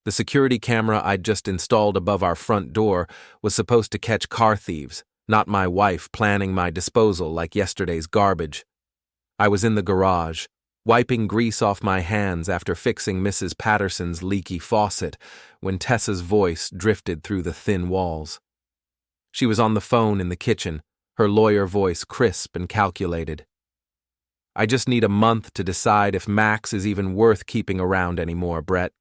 The security camera I'd just installed above our front door was supposed to catch car thieves, not my wife planning my disposal like yesterday's garbage. I was in the garage, wiping grease off my hands after fixing Mrs. Patterson's leaky faucet, when Tessa's voice drifted through the thin walls. She was on the phone in the kitchen, her lawyer voice crisp and calculated. "I just need a month to decide if Max is even worth keeping around anymore, Brett.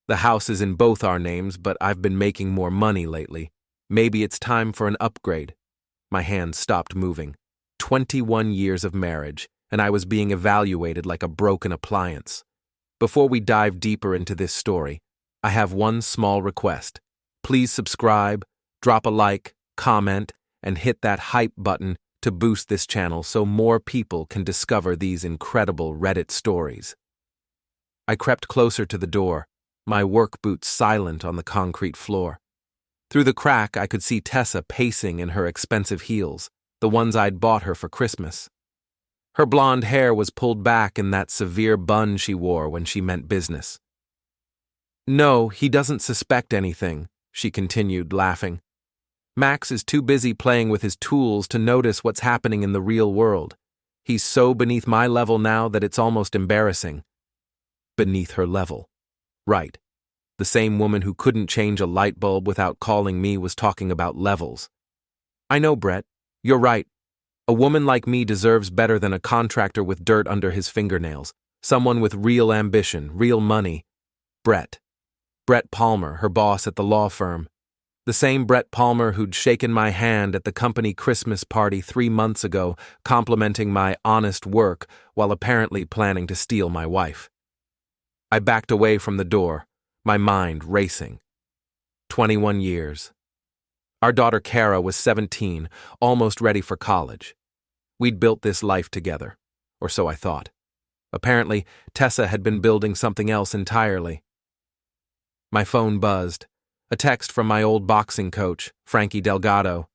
The house is in both our names, but I've been making more money lately. Maybe it's time for an upgrade." My hands stopped moving. 21 years of marriage, and I was being evaluated like a broken appliance. Before we dive deeper into this story, I have one small request. Please subscribe, drop a like, comment, and hit that hype button to boost this channel so more people can discover these incredible Reddit stories. I crept closer to the door, my work boots silent on the concrete floor. Through the crack, I could see Tessa pacing in her expensive heels, the ones I'd bought her for Christmas. Her blonde hair was pulled back in that severe bun she wore when she meant business. "No, he doesn't suspect anything," she continued, laughing. "Max is too busy playing with his tools to notice what's happening in the real world. He's so beneath my level now that it's almost embarrassing." Beneath her level. Right. The same woman who couldn't change a light bulb without calling me was talking about levels. "I know, Brett. You're right. A woman like me deserves better than a contractor with dirt under his fingernails. Someone with real ambition, real money." Brett Palmer, her boss at the law firm. The same Brett Palmer who'd shaken my hand at the company Christmas party 3 months ago, complimenting my honest work while apparently planning to steal my wife. I backed away from the door, my mind racing. 21 years. Our daughter Cara was 17, almost ready for college. We'd built this life together, or so I thought. Apparently, Tessa had been building something else entirely. My phone buzzed. A text from my old boxing coach, Frankie Delgado.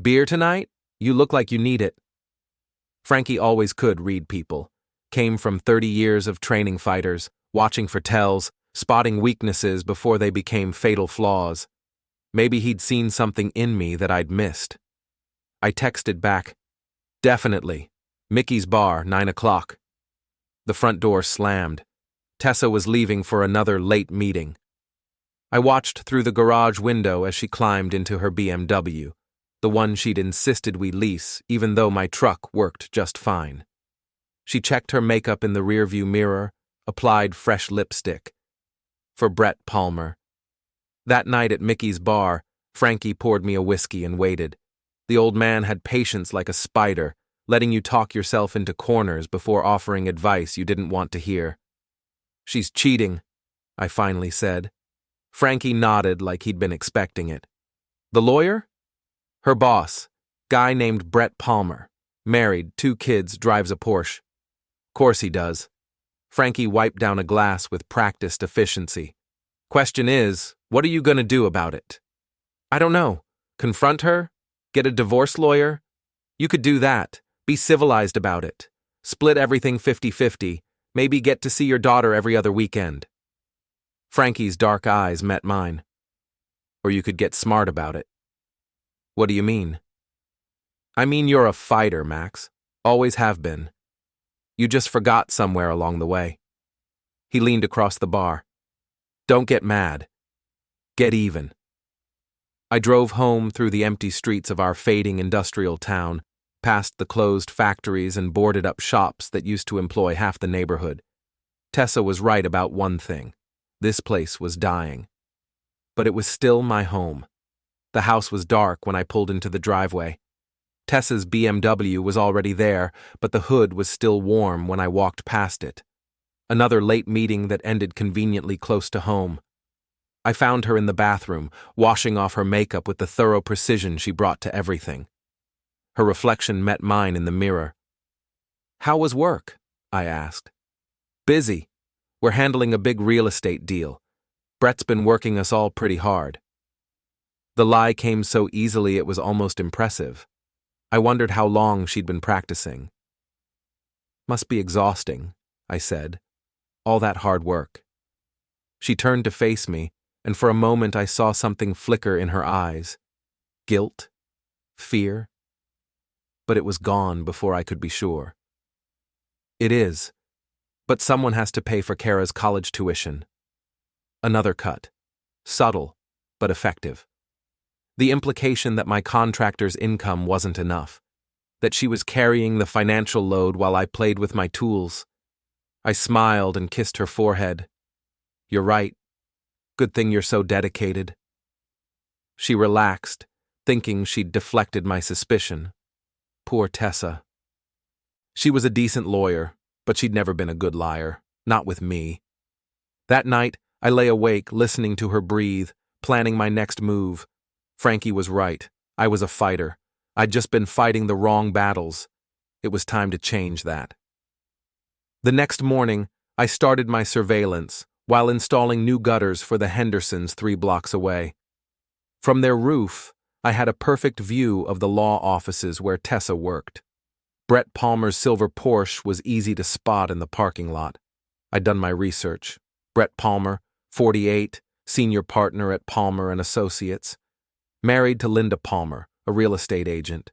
"Beer tonight? You look like you need it." Frankie always could read people. Came from 30 years of training fighters, watching for tells, spotting weaknesses before they became fatal flaws. Maybe he'd seen something in me that I'd missed. I texted back, "Definitely. Mickey's Bar, 9 o'clock. The front door slammed. Tessa was leaving for another late meeting. I watched through the garage window as she climbed into her BMW, the one she'd insisted we lease, even though my truck worked just fine. She checked her makeup in the rearview mirror, applied fresh lipstick. For Brett Palmer. That night at Mickey's Bar, Frankie poured me a whiskey and waited. The old man had patience like a spider, letting you talk yourself into corners before offering advice you didn't want to hear. "She's cheating," I finally said. Frankie nodded like he'd been expecting it. "The lawyer?" "Her boss, guy named Brett Palmer. Married, 2 kids, drives a Porsche." "Course he does." Frankie wiped down a glass with practiced efficiency. "Question is, what are you going to do about it?" "I don't know. Confront her? Get a divorce lawyer? You could do that. Be civilized about it. Split everything 50-50. Maybe get to see your daughter every other weekend." Frankie's dark eyes met mine. "Or you could get smart about it." "What do you mean?" "I mean you're a fighter, Max. Always have been. You just forgot somewhere along the way." He leaned across the bar. "Don't get mad. Get even." I drove home through the empty streets of our fading industrial town, past the closed factories and boarded-up shops that used to employ half the neighborhood. Tessa was right about one thing. This place was dying. But it was still my home. The house was dark when I pulled into the driveway. Tessa's BMW was already there, but the hood was still warm when I walked past it. Another late meeting that ended conveniently close to home. I found her in the bathroom, washing off her makeup with the thorough precision she brought to everything. Her reflection met mine in the mirror. "How was work?" I asked. "Busy. We're handling a big real estate deal. Brett's been working us all pretty hard." The lie came so easily it was almost impressive. I wondered how long she'd been practicing. "Must be exhausting," I said. "All that hard work." She turned to face me, and for a moment I saw something flicker in her eyes. Guilt? Fear? But it was gone before I could be sure. It is. But someone has to pay for Cara's college tuition. Another cut. Subtle, but effective. The implication that my contractor's income wasn't enough. That she was carrying the financial load while I played with my tools. I smiled and kissed her forehead. You're right. Good thing you're so dedicated. She relaxed, thinking she'd deflected my suspicion. Poor Tessa. She was a decent lawyer, but she'd never been a good liar. Not with me. That night, I lay awake, listening to her breathe, planning my next move. Frankie was right. I was a fighter. I'd just been fighting the wrong battles. It was time to change that. The next morning, I started my surveillance while installing new gutters for the Hendersons 3 blocks away. From their roof, I had a perfect view of the law offices where Tessa worked. Brett Palmer's silver Porsche was easy to spot in the parking lot. I'd done my research. Brett Palmer, 48, senior partner at Palmer and Associates. Married to Linda Palmer, a real estate agent.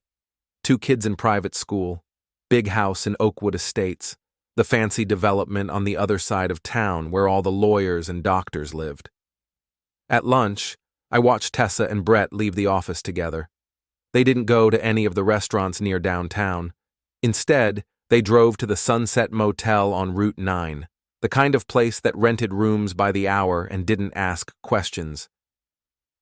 2 kids in private school. Big house in Oakwood Estates, the fancy development on the other side of town where all the lawyers and doctors lived. At lunch, I watched Tessa and Brett leave the office together. They didn't go to any of the restaurants near downtown. Instead, they drove to the Sunset Motel on Route 9, the kind of place that rented rooms by the hour and didn't ask questions.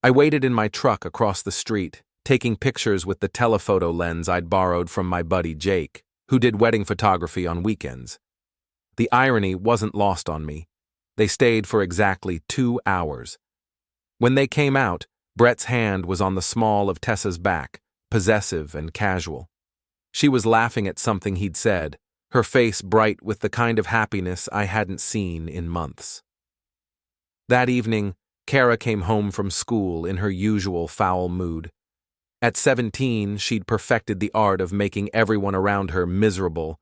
I waited in my truck across the street, taking pictures with the telephoto lens I'd borrowed from my buddy Jake, who did wedding photography on weekends. The irony wasn't lost on me. They stayed for exactly 2 hours. When they came out, Brett's hand was on the small of Tessa's back, possessive and casual. She was laughing at something he'd said, her face bright with the kind of happiness I hadn't seen in months. That evening, Cara came home from school in her usual foul mood. At 17, she'd perfected the art of making everyone around her miserable,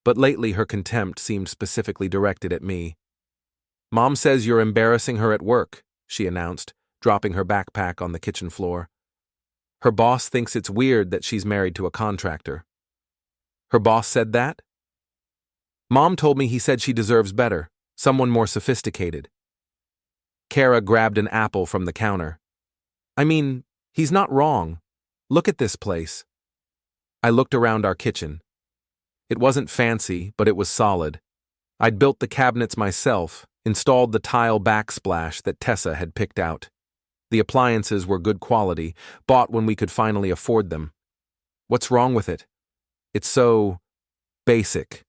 but lately her contempt seemed specifically directed at me. "Mom says you're embarrassing her at work," she announced, dropping her backpack on the kitchen floor. "Her boss thinks it's weird that she's married to a contractor." "Her boss said that?" "Mom told me he said she deserves better, someone more sophisticated." Cara grabbed an apple from the counter. "I mean, he's not wrong. Look at this place." I looked around our kitchen. It wasn't fancy, but it was solid. I'd built the cabinets myself, installed the tile backsplash that Tessa had picked out. The appliances were good quality, bought when we could finally afford them. What's wrong with it? It's so basic.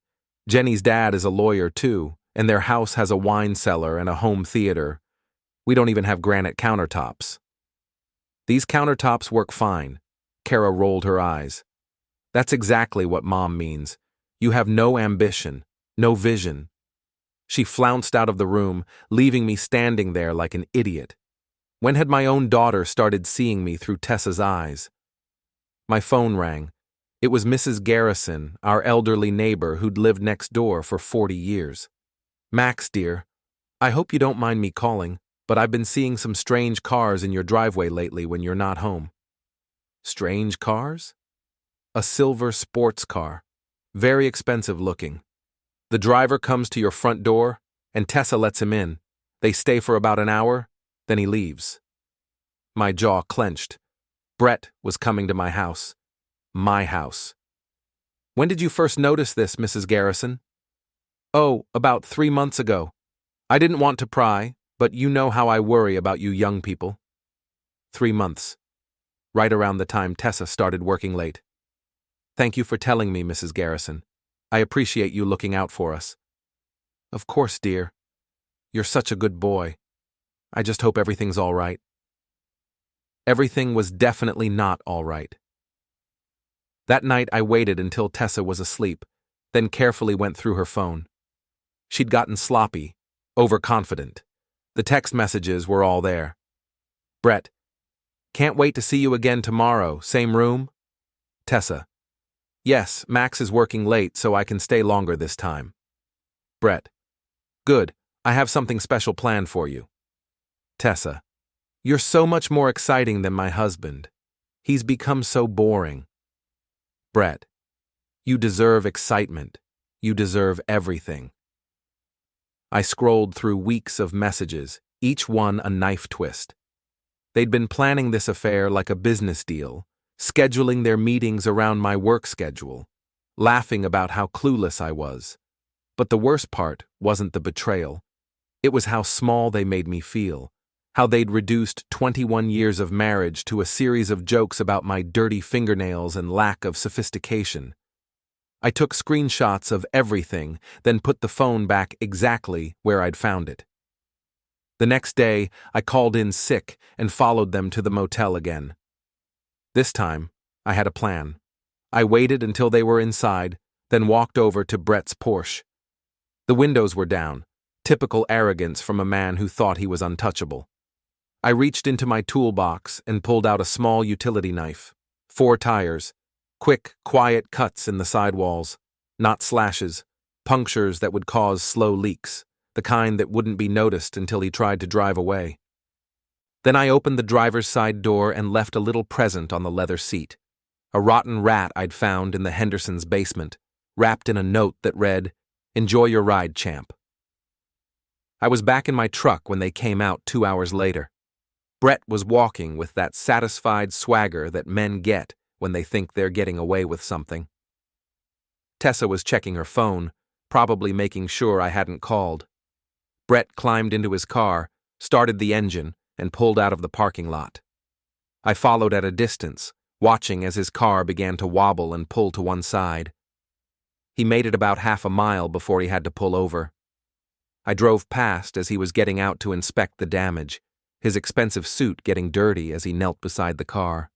Jenny's dad is a lawyer too, and their house has a wine cellar and a home theater. We don't even have granite countertops. These countertops work fine. Cara rolled her eyes. That's exactly what Mom means. You have no ambition, no vision. She flounced out of the room, leaving me standing there like an idiot. When had my own daughter started seeing me through Tessa's eyes? My phone rang. It was Mrs. Garrison, our elderly neighbor who'd lived next door for 40 years. "Max, dear, I hope you don't mind me calling, but I've been seeing some strange cars in your driveway lately when you're not home." "Strange cars?" "A silver sports car. Very expensive looking. The driver comes to your front door, and Tessa lets him in. They stay for about an hour, then he leaves." My jaw clenched. Brett was coming to my house. My house. "When did you first notice this, Mrs. Garrison?" "Oh, about 3 months ago. I didn't want to pry, but you know how I worry about you young people." 3 months. Right around the time Tessa started working late. "Thank you for telling me, Mrs. Garrison. I appreciate you looking out for us." "Of course, dear. You're such a good boy. I just hope everything's all right." Everything was definitely not all right. That night I waited until Tessa was asleep, then carefully went through her phone. She'd gotten sloppy, overconfident. The text messages were all there. Brett, "Can't wait to see you again tomorrow, same room?" Tessa, "Yes, Max is working late so I can stay longer this time." Brett, "Good, I have something special planned for you. Tessa. You're so much more exciting than my husband. He's become so boring. Brett. You deserve excitement. You deserve everything. I scrolled through weeks of messages, each one a knife twist. They'd been planning this affair like a business deal, scheduling their meetings around my work schedule, laughing about how clueless I was. But the worst part wasn't the betrayal. It was how small they made me feel, how they'd reduced 21 years of marriage to a series of jokes about my dirty fingernails and lack of sophistication. I took screenshots of everything, then put the phone back exactly where I'd found it. The next day, I called in sick and followed them to the motel again. This time, I had a plan. I waited until they were inside, then walked over to Brett's Porsche. The windows were down, typical arrogance from a man who thought he was untouchable. I reached into my toolbox and pulled out a small utility knife, 4 tires, quick, quiet cuts in the sidewalls, not slashes, punctures that would cause slow leaks, the kind that wouldn't be noticed until he tried to drive away. Then I opened the driver's side door and left a little present on the leather seat, a rotten rat I'd found in the Hendersons' basement, wrapped in a note that read, "Enjoy your ride, champ." I was back in my truck when they came out 2 hours later. Brett was walking with that satisfied swagger that men get when they think they're getting away with something. Tessa was checking her phone, probably making sure I hadn't called. Brett climbed into his car, started the engine, and pulled out of the parking lot. I followed at a distance, watching as his car began to wobble and pull to one side. He made it about half a mile before he had to pull over. I drove past as he was getting out to inspect the damage, his expensive suit getting dirty as he knelt beside the car.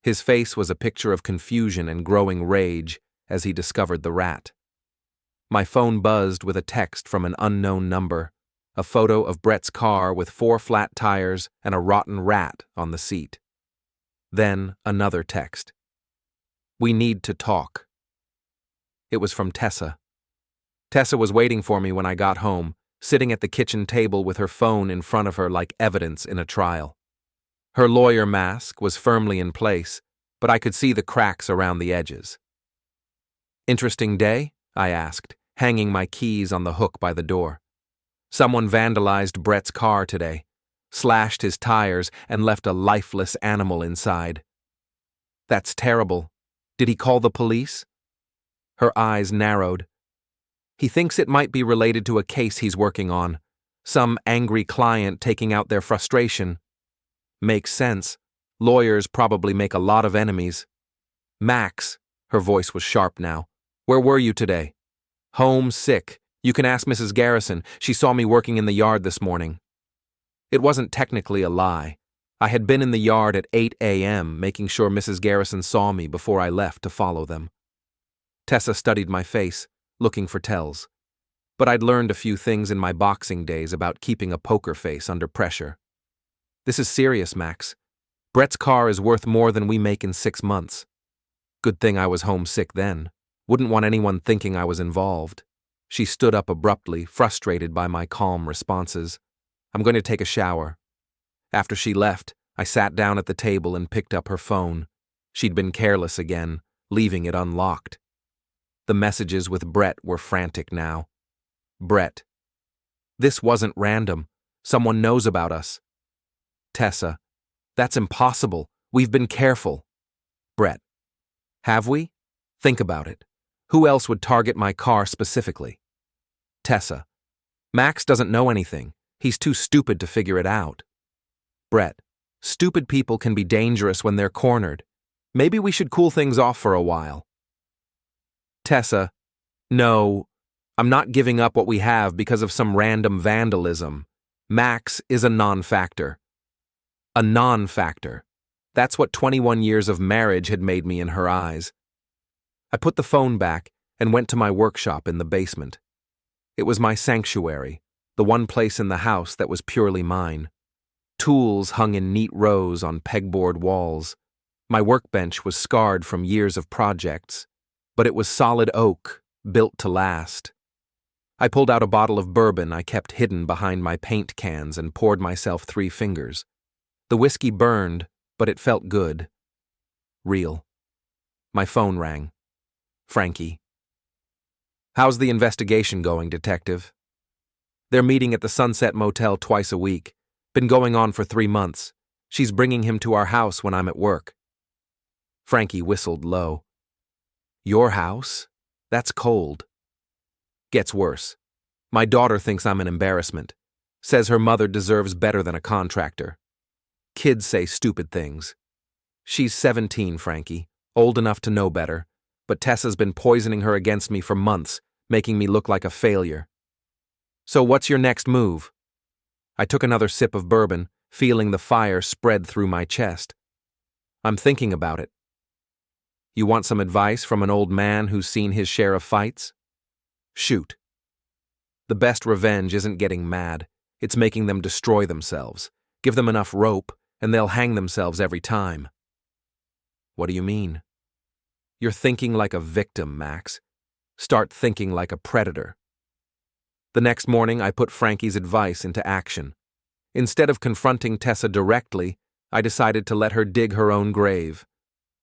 His face was a picture of confusion and growing rage as he discovered the rat. My phone buzzed with a text from an unknown number, a photo of Brett's car with 4 flat tires and a rotten rat on the seat. Then another text. "We need to talk." It was from Tessa. Tessa was waiting for me when I got home, sitting at the kitchen table with her phone in front of her like evidence in a trial. Her lawyer mask was firmly in place, but I could see the cracks around the edges. "Interesting day?" I asked, hanging my keys on the hook by the door. "Someone vandalized Brett's car today, slashed his tires, and left a lifeless animal inside." "That's terrible. Did he call the police?" Her eyes narrowed. "He thinks it might be related to a case he's working on, some angry client taking out their frustration." "Makes sense. Lawyers probably make a lot of enemies." "Max," her voice was sharp now, "where were you today?" "Home, sick. You can ask Mrs. Garrison. She saw me working in the yard this morning." It wasn't technically a lie. I had been in the yard at 8 a.m., making sure Mrs. Garrison saw me before I left to follow them. Tessa studied my face, looking for tells. But I'd learned a few things in my boxing days about keeping a poker face under pressure. "This is serious, Max. Brett's car is worth more than we make in 6 months. Good thing I was homesick then. Wouldn't want anyone thinking I was involved." She stood up abruptly, frustrated by my calm responses. "I'm going to take a shower." After she left, I sat down at the table and picked up her phone. She'd been careless again, leaving it unlocked. The messages with Brett were frantic now. Brett. "This wasn't random. Someone knows about us." Tessa. "That's impossible. We've been careful." Brett. "Have we? Think about it. Who else would target my car specifically?" Tessa. "Max doesn't know anything. He's too stupid to figure it out." Brett. "Stupid people can be dangerous when they're cornered. Maybe we should cool things off for a while." Tessa. "No, I'm not giving up what we have because of some random vandalism. Max is a non-factor." A non-factor. That's what 21 years of marriage had made me in her eyes. I put the phone back and went to my workshop in the basement. It was my sanctuary, the one place in the house that was purely mine. Tools hung in neat rows on pegboard walls. My workbench was scarred from years of projects, but it was solid oak, built to last. I pulled out a bottle of bourbon I kept hidden behind my paint cans and poured myself 3 fingers. The whiskey burned, but it felt good. Real. My phone rang. Frankie. How's the investigation going, Detective? They're meeting at the Sunset Motel twice a week. Been going on for 3 months. She's bringing him to our house when I'm at work. Frankie whistled low. Your house? That's cold. Gets worse. My daughter thinks I'm an embarrassment. Says her mother deserves better than a contractor. Kids say stupid things. She's 17, Frankie, old enough to know better, but Tessa's been poisoning her against me for months, making me look like a failure. So what's your next move? I took another sip of bourbon, feeling the fire spread through my chest. I'm thinking about it. You want some advice from an old man who's seen his share of fights? Shoot. The best revenge isn't getting mad, it's making them destroy themselves. Give them enough rope, and they'll hang themselves every time. What do you mean? You're thinking like a victim, Max. Start thinking like a predator. The next morning, I put Frankie's advice into action. Instead of confronting Tessa directly, I decided to let her dig her own grave.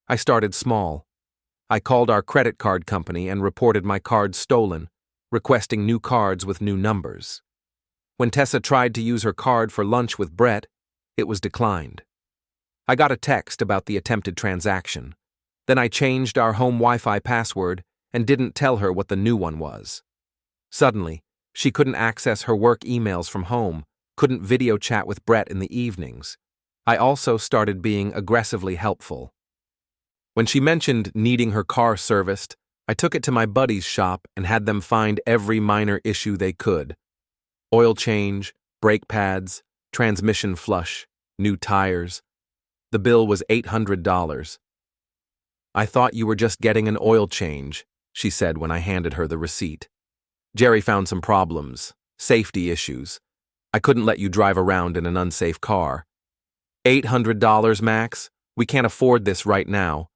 I started small. I called our credit card company and reported my cards stolen, requesting new cards with new numbers. When Tessa tried to use her card for lunch with Brett, it was declined. I got a text about the attempted transaction. Then I changed our home Wi-Fi password and didn't tell her what the new one was. Suddenly, she couldn't access her work emails from home, couldn't video chat with Brett in the evenings. I also started being aggressively helpful. When she mentioned needing her car serviced, I took it to my buddy's shop and had them find every minor issue they could. Oil change, brake pads, transmission flush, new tires. The bill was $800. I thought you were just getting an oil change, she said when I handed her the receipt. Jerry found some problems, safety issues. I couldn't let you drive around in an unsafe car. $800, Max? We can't afford this right now.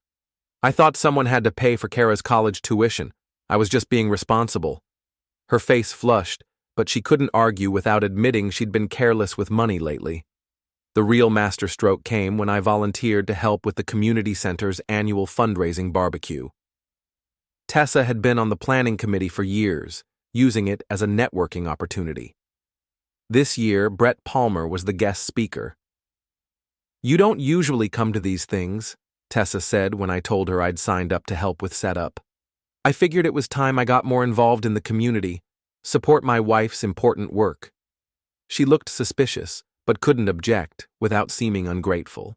I thought someone had to pay for Cara's college tuition. I was just being responsible. Her face flushed, but she couldn't argue without admitting she'd been careless with money lately. The real masterstroke came when I volunteered to help with the community center's annual fundraising barbecue. Tessa had been on the planning committee for years, using it as a networking opportunity. This year, Brett Palmer was the guest speaker. You don't usually come to these things, Tessa said when I told her I'd signed up to help with setup. I figured it was time I got more involved in the community, support my wife's important work. She looked suspicious, but couldn't object without seeming ungrateful.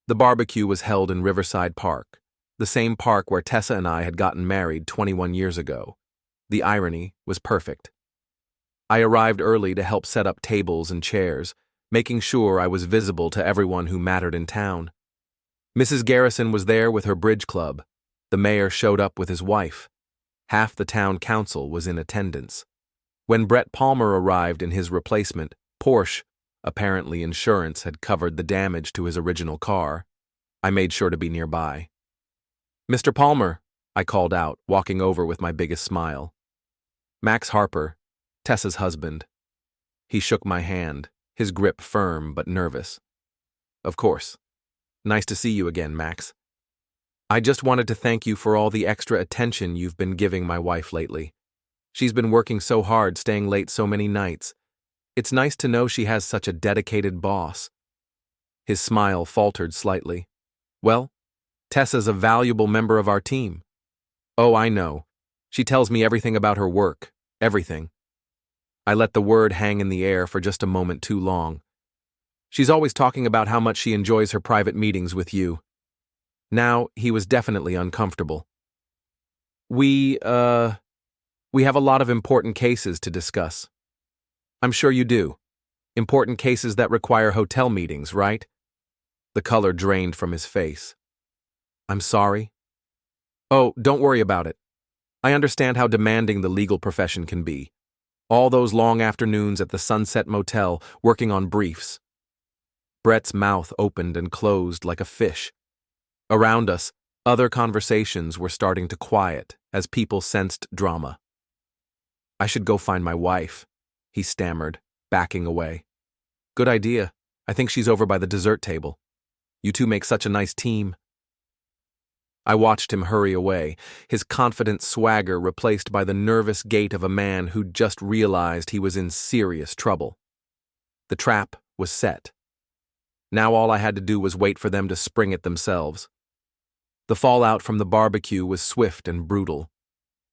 The barbecue was held in Riverside Park, the same park where Tessa and I had gotten married 21 years ago. The irony was perfect. I arrived early to help set up tables and chairs, making sure I was visible to everyone who mattered in town. Mrs. Garrison was there with her bridge club. The mayor showed up with his wife. Half the town council was in attendance. When Brett Palmer arrived in his replacement, Porsche, apparently insurance had covered the damage to his original car. I made sure to be nearby. Mr. Palmer, I called out, walking over with my biggest smile. Max Harper, Tessa's husband. He shook my hand, his grip firm but nervous. Of course. Nice to see you again, Max. I just wanted to thank you for all the extra attention you've been giving my wife lately. She's been working so hard, staying late so many nights. It's nice to know she has such a dedicated boss. His smile faltered slightly. Well, Tessa's a valuable member of our team. Oh, I know. She tells me everything about her work. Everything. I let the word hang in the air for just a moment too long. She's always talking about how much she enjoys her private meetings with you. Now, he was definitely uncomfortable. We have a lot of important cases to discuss. I'm sure you do. Important cases that require hotel meetings, right? The color drained from his face. I'm sorry. Oh, don't worry about it. I understand how demanding the legal profession can be. All those long afternoons at the Sunset Motel working on briefs. Brett's mouth opened and closed like a fish. Around us, other conversations were starting to quiet as people sensed drama. I should go find my wife, he stammered, backing away. Good idea. I think she's over by the dessert table. You two make such a nice team. I watched him hurry away, his confident swagger replaced by the nervous gait of a man who'd just realized he was in serious trouble. The trap was set. Now all I had to do was wait for them to spring it themselves. The fallout from the barbecue was swift and brutal.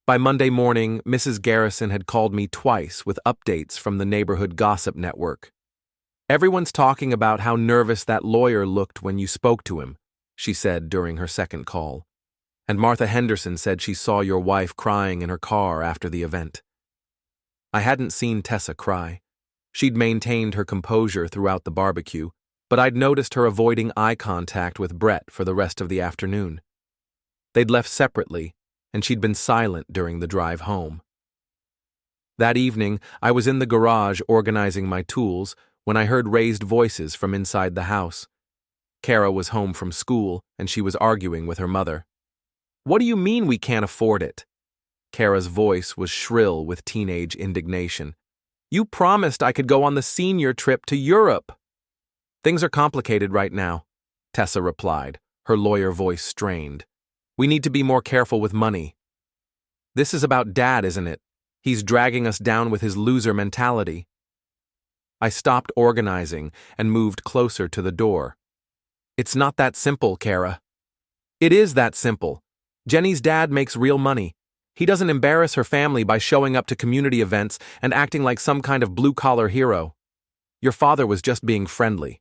By Monday morning, Mrs. Garrison had called me twice with updates from the neighborhood gossip network. Everyone's talking about how nervous that lawyer looked when you spoke to him, she said during her second call. And Martha Henderson said she saw your wife crying in her car after the event. I hadn't seen Tessa cry. She'd maintained her composure throughout the barbecue, but I'd noticed her avoiding eye contact with Brett for the rest of the afternoon. They'd left separately, and she'd been silent during the drive home. That evening, I was in the garage organizing my tools when I heard raised voices from inside the house. Cara was home from school, and she was arguing with her mother. What do you mean we can't afford it? Cara's voice was shrill with teenage indignation. You promised I could go on the senior trip to Europe. Things are complicated right now, Tessa replied, her lawyer voice strained. We need to be more careful with money. This is about Dad, isn't it? He's dragging us down with his loser mentality. I stopped organizing and moved closer to the door. It's not that simple, Cara. It is that simple. Jenny's dad makes real money. He doesn't embarrass her family by showing up to community events and acting like some kind of blue-collar hero. Your father was just being friendly.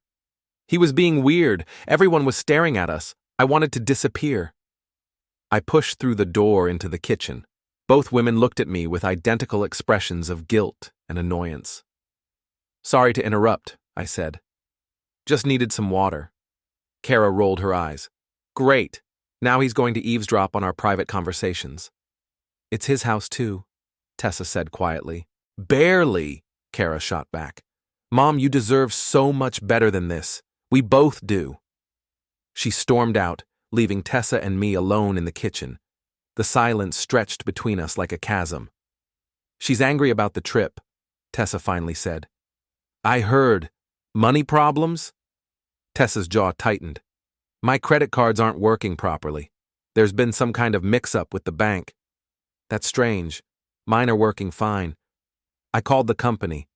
He was being weird. Everyone was staring at us. I wanted to disappear. I pushed through the door into the kitchen. Both women looked at me with identical expressions of guilt and annoyance. Sorry to interrupt, I said. Just needed some water. Cara rolled her eyes. Great. Now he's going to eavesdrop on our private conversations. It's his house too, Tessa said quietly. Barely, Cara shot back. Mom, you deserve so much better than this. We both do. She stormed out, leaving Tessa and me alone in the kitchen. The silence stretched between us like a chasm. She's angry about the trip, Tessa finally said. I heard. Money problems? Tessa's jaw tightened. My credit cards aren't working properly. There's been some kind of mix-up with the bank. That's strange. Mine are working fine. I called the company.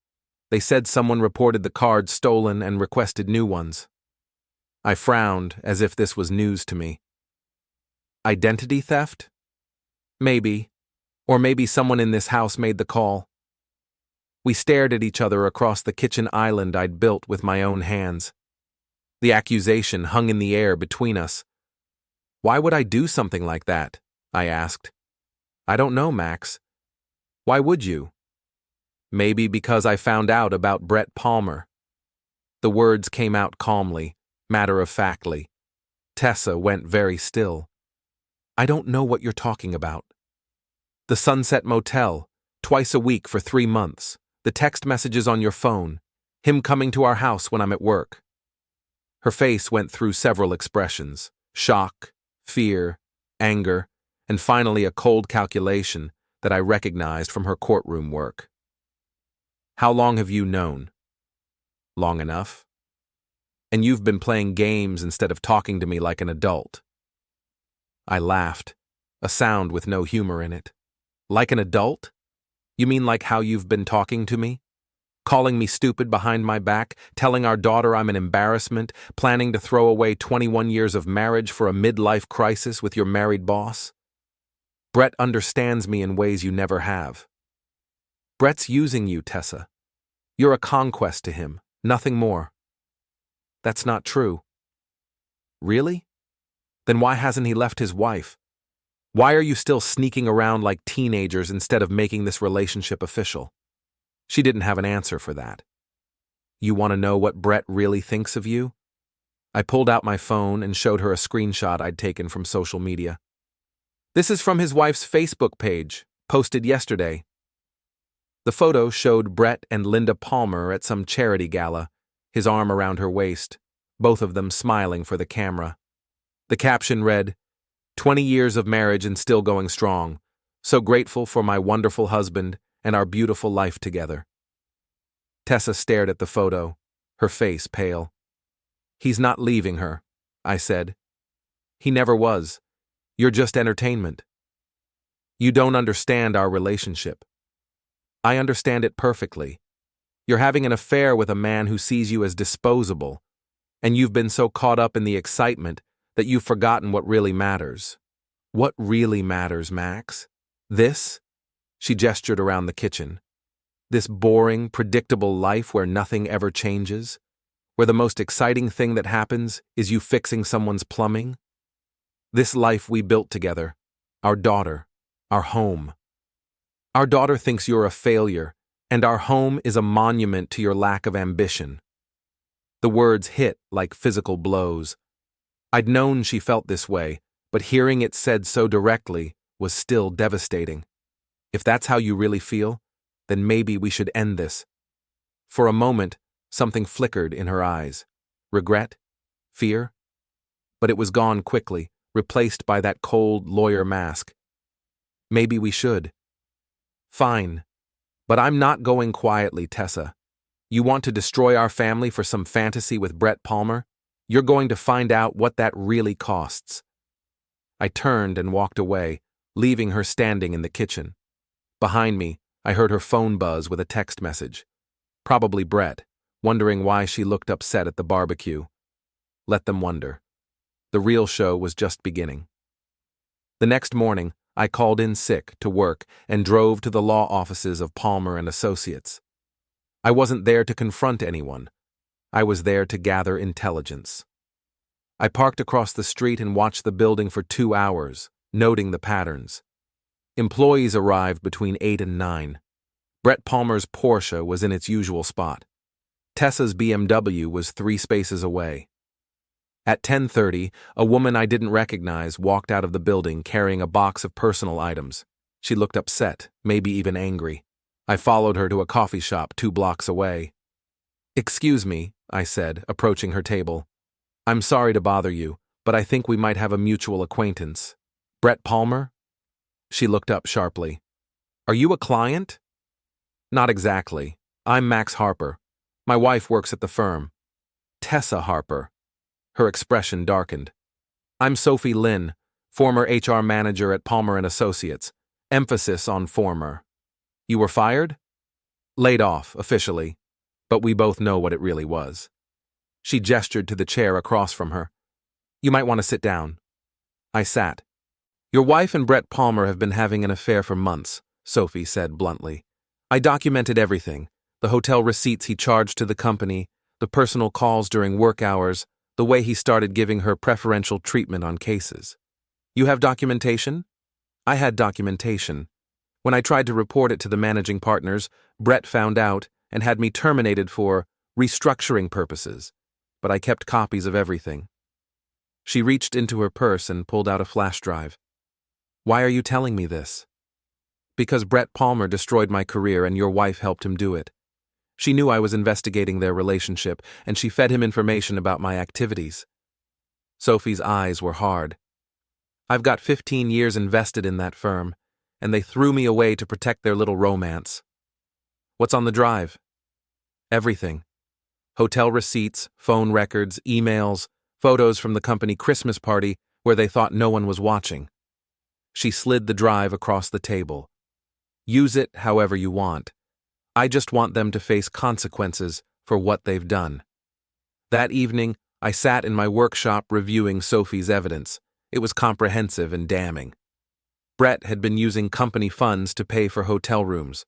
They said someone reported the cards stolen and requested new ones. I frowned as if this was news to me. Identity theft? Maybe. Or maybe someone in this house made the call. We stared at each other across the kitchen island I'd built with my own hands. The accusation hung in the air between us. Why would I do something like that? I asked. I don't know, Max. Why would you? Maybe because I found out about Brett Palmer. The words came out calmly, matter-of-factly. Tessa went very still. I don't know what you're talking about. The Sunset Motel, twice a week for 3 months, the text messages on your phone, him coming to our house when I'm at work. Her face went through several expressions: shock, fear, anger, and finally a cold calculation that I recognized from her courtroom work. How long have you known? Long enough. And you've been playing games instead of talking to me like an adult. I laughed, a sound with no humor in it. Like an adult? You mean like how you've been talking to me? Calling me stupid behind my back, telling our daughter I'm an embarrassment, planning to throw away 21 years of marriage for a midlife crisis with your married boss? Brett understands me in ways you never have. Brett's using you, Tessa. You're a conquest to him, nothing more. That's not true. Really? Then why hasn't he left his wife? Why are you still sneaking around like teenagers instead of making this relationship official? She didn't have an answer for that. You want to know what Brett really thinks of you? I pulled out my phone and showed her a screenshot I'd taken from social media. This is from his wife's Facebook page, posted yesterday. The photo showed Brett and Linda Palmer at some charity gala, his arm around her waist, both of them smiling for the camera. The caption read, 20 years of marriage and still going strong. So grateful for my wonderful husband and our beautiful life together. Tessa stared at the photo, her face pale. He's not leaving her, I said. He never was. You're just entertainment. You don't understand our relationship. I understand it perfectly. You're having an affair with a man who sees you as disposable, and you've been so caught up in the excitement that you've forgotten what really matters. What really matters, Max? This? She gestured around the kitchen. This boring, predictable life where nothing ever changes? Where the most exciting thing that happens is you fixing someone's plumbing? This life we built together, our daughter, our home. Our daughter thinks you're a failure, and our home is a monument to your lack of ambition. The words hit like physical blows. I'd known she felt this way, but hearing it said so directly was still devastating. If that's how you really feel, then maybe we should end this. For a moment, something flickered in her eyes. Regret? Fear? But it was gone quickly, replaced by that cold lawyer mask. Maybe we should. Fine. But I'm not going quietly, Tessa. You want to destroy our family for some fantasy with Brett Palmer? You're going to find out what that really costs. I turned and walked away, leaving her standing in the kitchen. Behind me, I heard her phone buzz with a text message. Probably Brett, wondering why she looked upset at the barbecue. Let them wonder. The real show was just beginning. The next morning, I called in sick to work and drove to the law offices of Palmer and Associates. I wasn't there to confront anyone. I was there to gather intelligence. I parked across the street and watched the building for 2 hours, noting the patterns. Employees arrived between 8 and 9. Brett Palmer's Porsche was in its usual spot. Tessa's BMW was 3 spaces away. At 10:30, a woman I didn't recognize walked out of the building carrying a box of personal items. She looked upset, maybe even angry. I followed her to a coffee shop 2 blocks away. "Excuse me," I said, approaching her table. "I'm sorry to bother you, but I think we might have a mutual acquaintance. Brett Palmer?" She looked up sharply. "Are you a client?" "Not exactly. I'm Max Harper. My wife works at the firm." "Tessa Harper." Her expression darkened. "I'm Sophie Lynn, former HR manager at Palmer & Associates. Emphasis on former. You were fired?" "Laid off, officially. But we both know what it really was." She gestured to the chair across from her. "You might want to sit down." I sat. "Your wife and Brett Palmer have been having an affair for months," Sophie said bluntly. "I documented everything, the hotel receipts he charged to the company, the personal calls during work hours, the way he started giving her preferential treatment on cases. You have documentation?" I had documentation. When I tried to report it to the managing partners, Brett found out and had me terminated for restructuring purposes, but I kept copies of everything. She reached into her purse and pulled out a flash drive. "Why are you telling me this?" "Because Brett Palmer destroyed my career and your wife helped him do it. She knew I was investigating their relationship, and she fed him information about my activities." Sophie's eyes were hard. "I've got 15 years invested in that firm, and they threw me away to protect their little romance." "What's on the drive?" "Everything. Hotel receipts, phone records, emails, photos from the company Christmas party where they thought no one was watching." She slid the drive across the table. "Use it however you want. I just want them to face consequences for what they've done." That evening, I sat in my workshop reviewing Sophie's evidence. It was comprehensive and damning. Brett had been using company funds to pay for hotel rooms.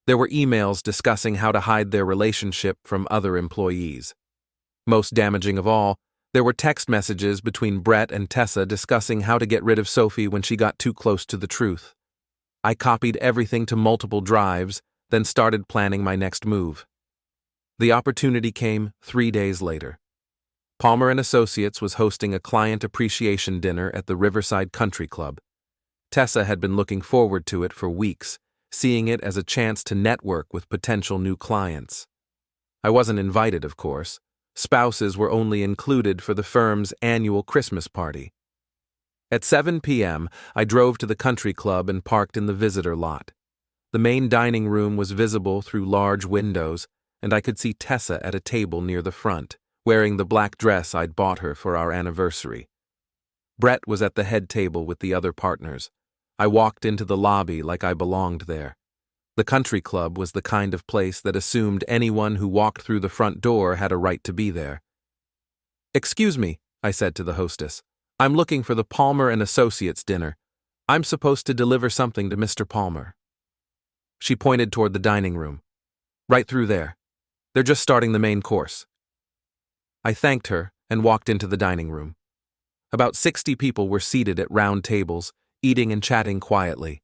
There were emails discussing how to hide their relationship from other employees. Most damaging of all, there were text messages between Brett and Tessa discussing how to get rid of Sophie when she got too close to the truth. I copied everything to multiple drives, then started planning my next move. The opportunity came 3 days later. Palmer & Associates was hosting a client appreciation dinner at the Riverside Country Club. Tessa had been looking forward to it for weeks, seeing it as a chance to network with potential new clients. I wasn't invited, of course. Spouses were only included for the firm's annual Christmas party. At 7 p.m., I drove to the country club and parked in the visitor lot. The main dining room was visible through large windows, and I could see Tessa at a table near the front, wearing the black dress I'd bought her for our anniversary. Brett was at the head table with the other partners. I walked into the lobby like I belonged there. The country club was the kind of place that assumed anyone who walked through the front door had a right to be there. "Excuse me," I said to the hostess. "I'm looking for the Palmer and Associates dinner. I'm supposed to deliver something to Mr. Palmer." She pointed toward the dining room. "Right through there. They're just starting the main course." I thanked her and walked into the dining room. About 60 people were seated at round tables, eating and chatting quietly.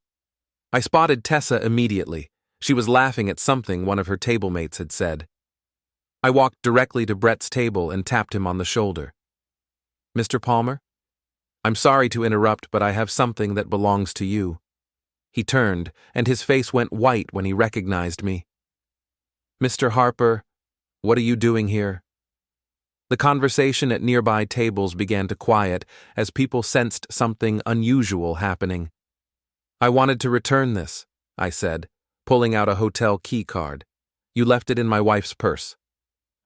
I spotted Tessa immediately. She was laughing at something one of her table mates had said. I walked directly to Brett's table and tapped him on the shoulder. "Mr. Palmer? I'm sorry to interrupt, but I have something that belongs to you." He turned, and his face went white when he recognized me. "Mr. Harper, what are you doing here?" The conversation at nearby tables began to quiet as people sensed something unusual happening. "I wanted to return this," I said, pulling out a hotel key card. "You left it in my wife's purse."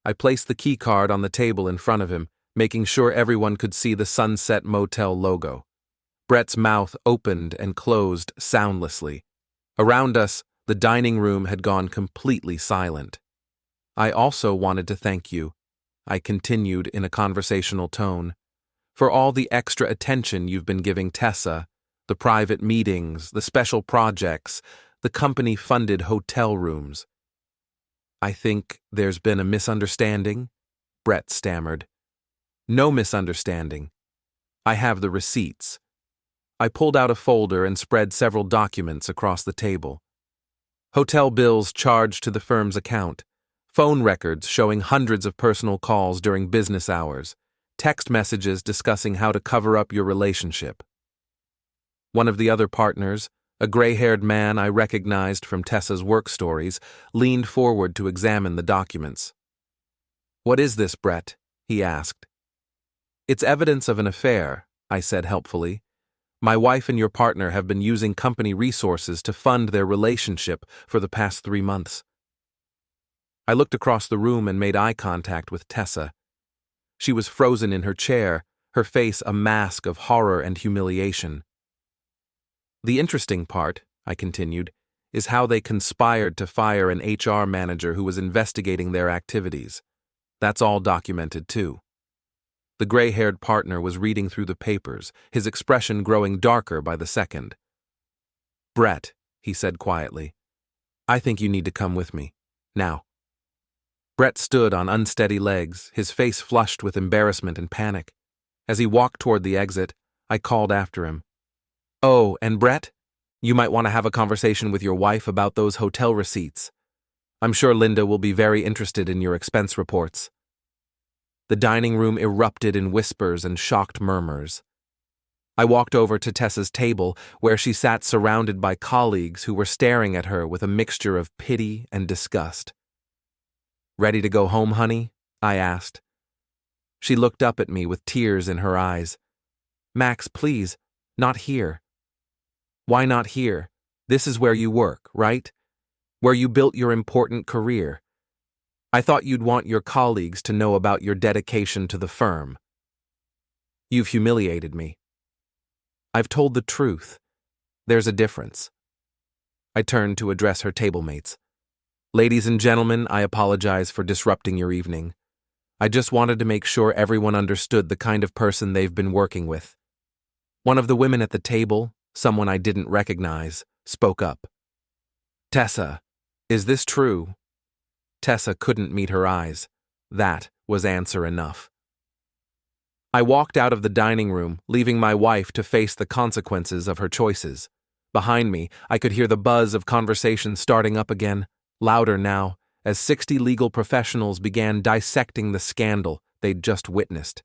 I placed the key card on the table in front of him, making sure everyone could see the Sunset Motel logo. Brett's mouth opened and closed soundlessly. Around us, the dining room had gone completely silent. "I also wanted to thank you," I continued in a conversational tone, "for all the extra attention you've been giving Tessa, the private meetings, the special projects, the company-funded hotel rooms." "I think there's been a misunderstanding," Brett stammered. "No misunderstanding. I have the receipts." I pulled out a folder and spread several documents across the table. Hotel bills charged to the firm's account, phone records showing hundreds of personal calls during business hours, text messages discussing how to cover up your relationship. One of the other partners, a gray-haired man I recognized from Tessa's work stories, leaned forward to examine the documents. "What is this, Brett?" he asked. "It's evidence of an affair," I said helpfully. "My wife and your partner have been using company resources to fund their relationship for the past 3 months." I looked across the room and made eye contact with Tessa. She was frozen in her chair, her face a mask of horror and humiliation. "The interesting part," I continued, "is how they conspired to fire an HR manager who was investigating their activities. That's all documented, too." The gray-haired partner was reading through the papers, his expression growing darker by the second. "Brett," he said quietly, "I think you need to come with me. Now." Brett stood on unsteady legs, his face flushed with embarrassment and panic. As he walked toward the exit, I called after him. "Oh, and Brett, you might want to have a conversation with your wife about those hotel receipts. I'm sure Linda will be very interested in your expense reports." The dining room erupted in whispers and shocked murmurs. I walked over to Tessa's table, where she sat surrounded by colleagues who were staring at her with a mixture of pity and disgust. "Ready to go home, honey?" I asked. She looked up at me with tears in her eyes. "Max, please, not here." "Why not here? This is where you work, right? Where you built your important career. I thought you'd want your colleagues to know about your dedication to the firm." "You've humiliated me." "I've told the truth. There's a difference." I turned to address her table mates. "Ladies and gentlemen, I apologize for disrupting your evening. I just wanted to make sure everyone understood the kind of person they've been working with." One of the women at the table, someone I didn't recognize, spoke up. "Tessa, is this true?" Tessa couldn't meet her eyes. That was answer enough. I walked out of the dining room, leaving my wife to face the consequences of her choices. Behind me, I could hear the buzz of conversation starting up again, louder now, as 60 legal professionals began dissecting the scandal they'd just witnessed.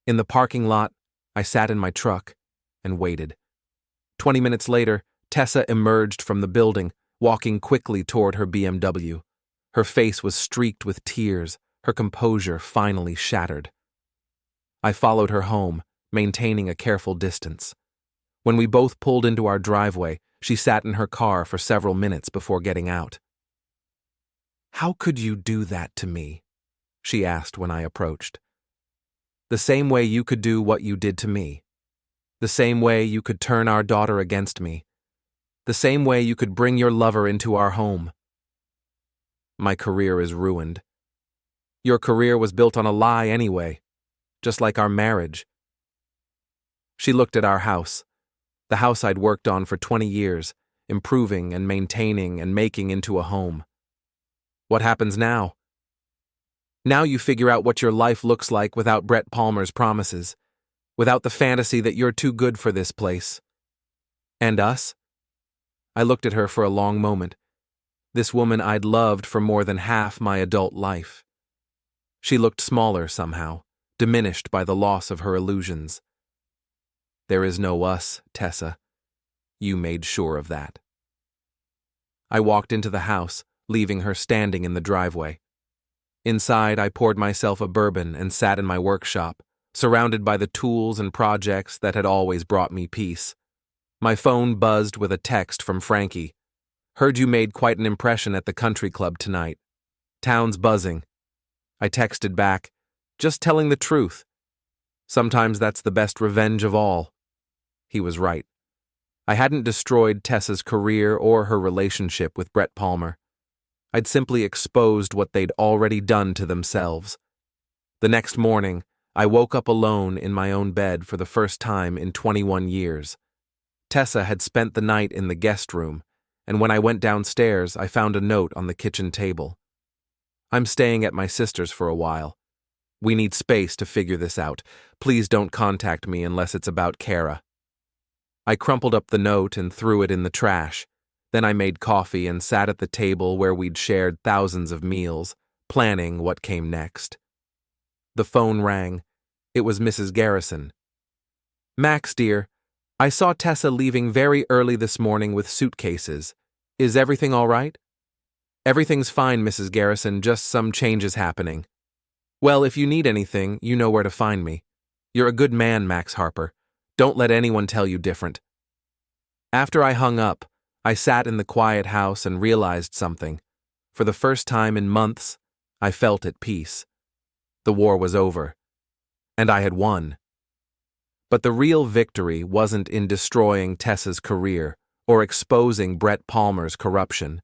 In the parking lot, I sat in my truck and waited. 20 minutes later, Tessa emerged from the building, walking quickly toward her BMW. Her face was streaked with tears, her composure finally shattered. I followed her home, maintaining a careful distance. When we both pulled into our driveway, She sat in her car for several minutes before getting out. "How could you do that to me?" she asked when I approached. "The same way you could do what you did to me. The same way you could turn our daughter against me. The same way you could bring your lover into our home. My career is ruined. Your career was built on a lie anyway, just like our marriage." She looked at our house, the house I'd worked on for 20 years, improving and maintaining and making into a home. "What happens now? Now you figure out what your life looks like without Brett Palmer's promises, without the fantasy that you're too good for this place. And us?" I looked at her for a long moment, this woman I'd loved for more than half my adult life. She looked smaller somehow, diminished by the loss of her illusions. "There is no us, Tessa. You made sure of that." I walked into the house, leaving her standing in the driveway. Inside, I poured myself a bourbon and sat in my workshop, surrounded by the tools and projects that had always brought me peace. My phone buzzed with a text from Frankie. "Heard you made quite an impression at the country club tonight. Town's buzzing." I texted back, "Just telling the truth. Sometimes that's the best revenge of all." He was right. I hadn't destroyed Tessa's career or her relationship with Brett Palmer. I'd simply exposed what they'd already done to themselves. The next morning, I woke up alone in my own bed for the first time in 21 years. Tessa had spent the night in the guest room, and when I went downstairs, I found a note on the kitchen table. "I'm staying at my sister's for a while. We need space to figure this out. Please don't contact me unless it's about Cara." I crumpled up the note and threw it in the trash. Then I made coffee and sat at the table where we'd shared thousands of meals, planning what came next. The phone rang. It was Mrs. Garrison. "Max, dear, I saw Tessa leaving very early this morning with suitcases. Is everything all right?" "Everything's fine, Mrs. Garrison, just some changes happening." "Well, if you need anything, you know where to find me. You're a good man, Max Harper. Don't let anyone tell you different." After I hung up, I sat in the quiet house and realized something. For the first time in months, I felt at peace. The war was over, and I had won. But the real victory wasn't in destroying Tessa's career or exposing Brett Palmer's corruption.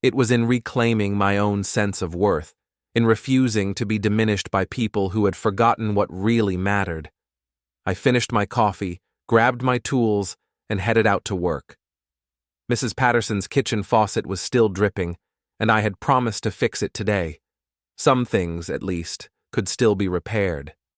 It was in reclaiming my own sense of worth, in refusing to be diminished by people who had forgotten what really mattered. I finished my coffee, grabbed my tools, and headed out to work. Mrs. Patterson's kitchen faucet was still dripping, and I had promised to fix it today. Some things, at least, could still be repaired.